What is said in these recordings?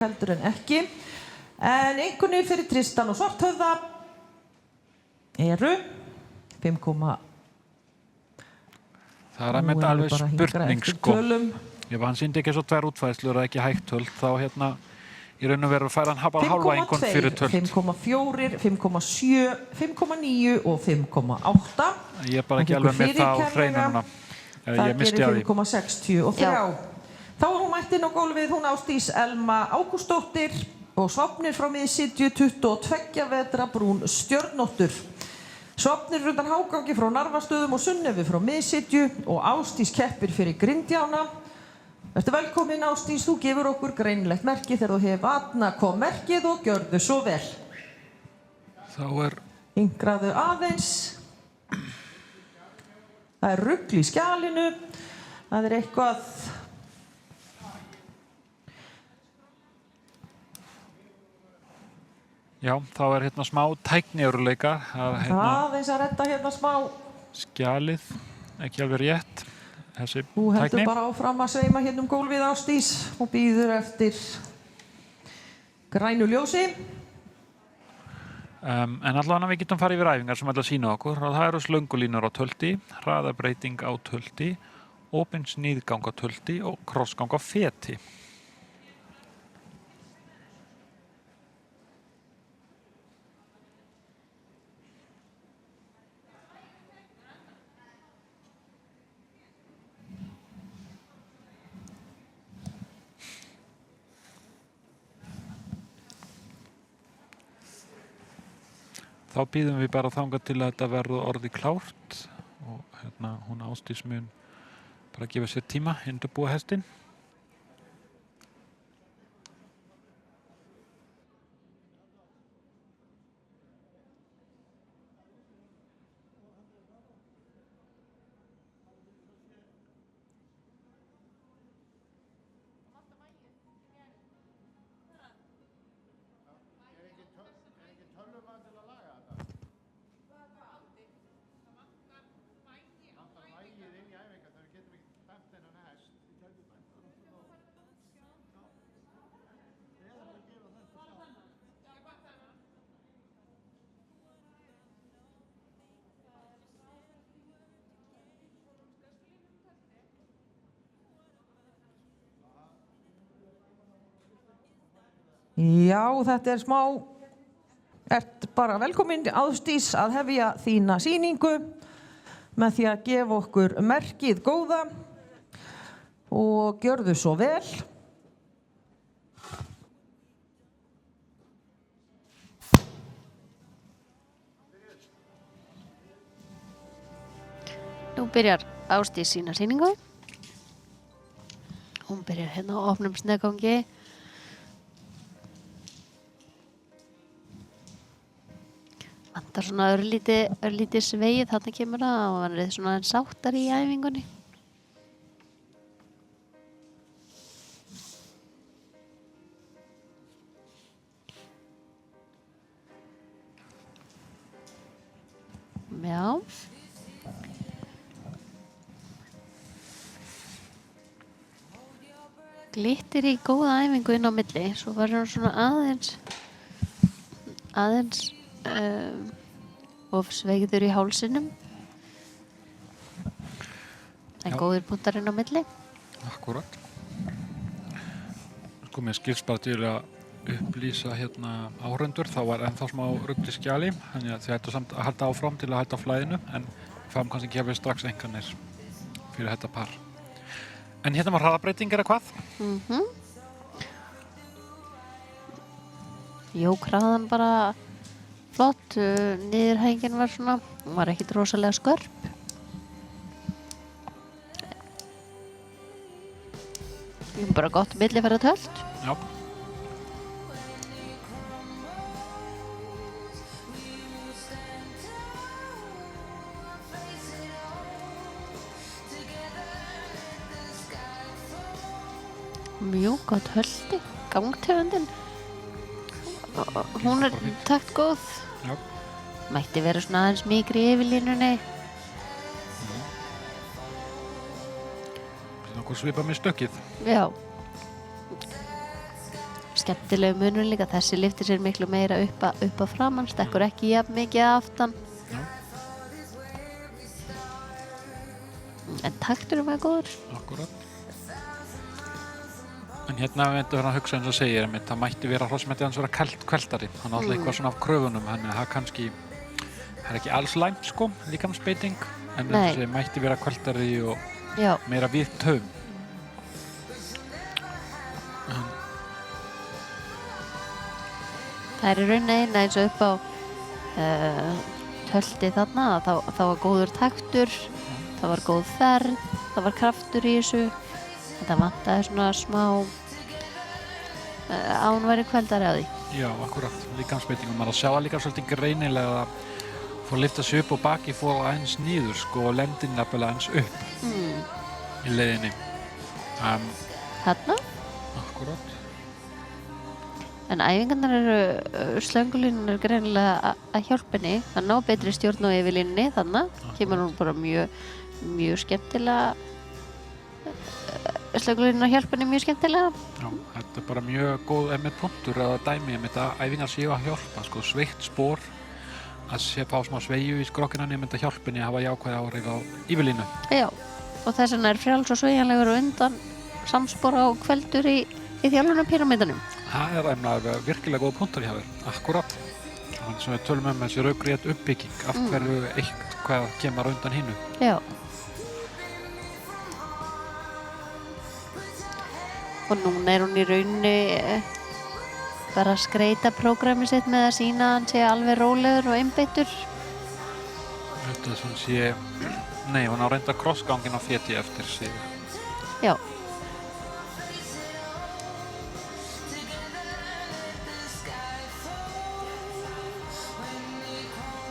heldur en ekki. En einkunnir fyrir Tristan og Svarthöfða eru 5. Það einmitt alveg spurning sko. Ef hann sýndi ekki svo tvær útfæðslur og ekki hægt töld, þá í raun og veru fær hann bara halva einkunn fyrir töld. 5,4, 5,7, 5,9 og 5,8. Ég bara ekki alveg með það á hreinu núna. Ég misti að því. Það gerir 5,63. Þá hún mætt inn á gólfið, hún Ásdís Elma Ágústsdóttir og Sváfnir frá Miðsitju, 22 vetra brún stjörnóttur. Sváfnir undan hágangi frá Narfastöðum og Sunnefu frá Miðsitju og Ásdís keppir fyrir Grindjána. Vertu velkomin Ásdís, þú gefur okkur greinlegt merki þegar þú hefur atna kom merkið og gjörðu svo vel. Þá Hingraðu aðeins. Það rugl í skjalinu. Það eitthvað. Já, þá hérna smá tækniörðuleika. Aðeins að redda smá. Skjalið, ekki alveg rétt. Þessi Þú heldur bara áfram að sveima gólfið Ásdís og bíður eftir grænu ljósi. En allavega við getum farið yfir æfingar sem ætla að sýna okkur. Það eru slöngulínur á tölti, hraðabreyting á tölti, opin sniðgang á tölti og krossgang á feti. Þá býðum við bara þangað til að þetta verður orðið klárt og hún Ásdís mun bara gefa sér tíma, undirbúa hestinn. Já, þetta smá. Ert bara velkomin Ásdís að hefja þína sýningu með því að gefa okkur merkið góða og gjörðu svo vel. Nú byrjar Ásdís sína sýningu. Hún byrjar á opnum sniðgangi. Vantar svona örlítið svegið, þarna kemur það og hann svona aðeins sáttar í æfingunni. Já. Glittir í góða æfingu inn á milli, svo verður hann svona aðeins of sveigður í hálsinum. En góðir punktar inn á milli. Akkúrat. Sko, mér skilst bara til að upplýsa áhorfendur, þá var ennþá smá rugl í skjali, þannig að þið ættu samt að halda áfram til að halda flæðinu, en fáum kannski ekki hefði strax einkunnir fyrir þetta par. En var hraðabreyting eða hvað? Jók hraðan bara flott, niðurhængin var svona, hún var ekkert rosalega skörp. Bara gott millifæra tölt. Já. Mjög gott höldi, gangtegundin. Hún takt góð. Já. Mætti vera svona aðeins mýkri í yfirlínunni. Nokkuð svipað með stökkið. Já. skemmtilegu munur líka, þessi lyftir sér miklu meira upp að framan, stekkur ekki jafn mikið að aftan. Já. En takturinn var góður. Akkurat. En hérna við myndum að hugsa eins og segir, það mætti vera hrossmeti hans vera kveldari. Hann alltaf eitthvað svona af kröfunum, þannig að það kannski, það ekki alls læmt sko, líkamsbeiting, en þessi mætti vera kveldari og Já. meira við taum. Það í rauninni eina eins og upp á tölti þarna, þá var góður taktur, það var góð ferð, það var kraftur í þessu. Þetta vantaði svona smá ánværi kveldari á því. Já, akkurat, líkamsbeitingum. Maður að sjá það líka svolítið greinilega að fór að lyfta sig upp og baki fór aðeins niður sko og lendin nefnilega aðeins upp í leiðinni. Þarna? Akkurat. En æfingarnar slöngulínan greinilega að hjálpa henni að ná betri stjórn á yfirlínunni, þannig kemur hún bara mjög skemmtilega. Slöngulínan að hjálpa henni mjög skemmtilega. Já, þetta er bara mjög góð punktur eða dæmi að æfingar séu að hjálpa, sko, sveitt spor, að fá smá sveigju í skrokkina að hjálpa henni að hafa jákvæð áhrif á yfirlínu. Já, og þess vegna er frjáls og sveigjanlegur og undan samspora og kveldur í þjálfunarpíramídanum. Það er virkilega góð punktur hjá þér, akkurat. Þannig sem við tölum þessi rökrétt uppbygging, af hverju eitthvað kemur undan hinnu. Já. Og núna er hún í rauninni bara að skreita prógramið sitt með að sýna að hann sé alveg rólegur og einbeittur. Þetta sem sé, nei, hún á reynda krossgangin á feti eftir sig. Já.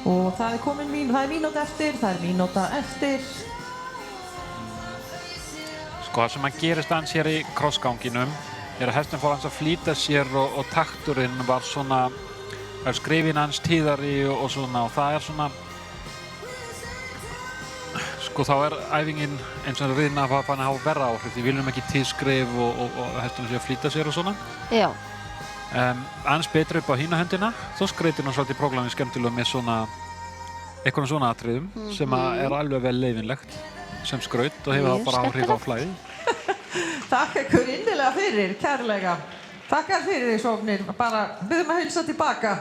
Og það er mínúta eftir. Sko það sem að gerist aðeins hér í krossganginum er að hesturinn fór aðeins að flýta sér og takturinn var svona, skrifin aðeins tíðari og svona, og það er svona, sko þá er æfingin eins og riðna að hafa verra áhrif, því við viljum ekki tíðskrif og hesturinn sé að flýta sér og svona. Já. Aðeins betur upp á hína höndina, þá skreitir hún svolítið prógramið skemmtilega með svona, einhvern svona atriðum sem er alveg vel leifinlegt sem skraut og hefur þá bara áhrif á flæði. Takk ykkur innilega fyrir, kærlega. Takkar fyrir því, Sofnir. Bara byrjum að heilsa tilbaka.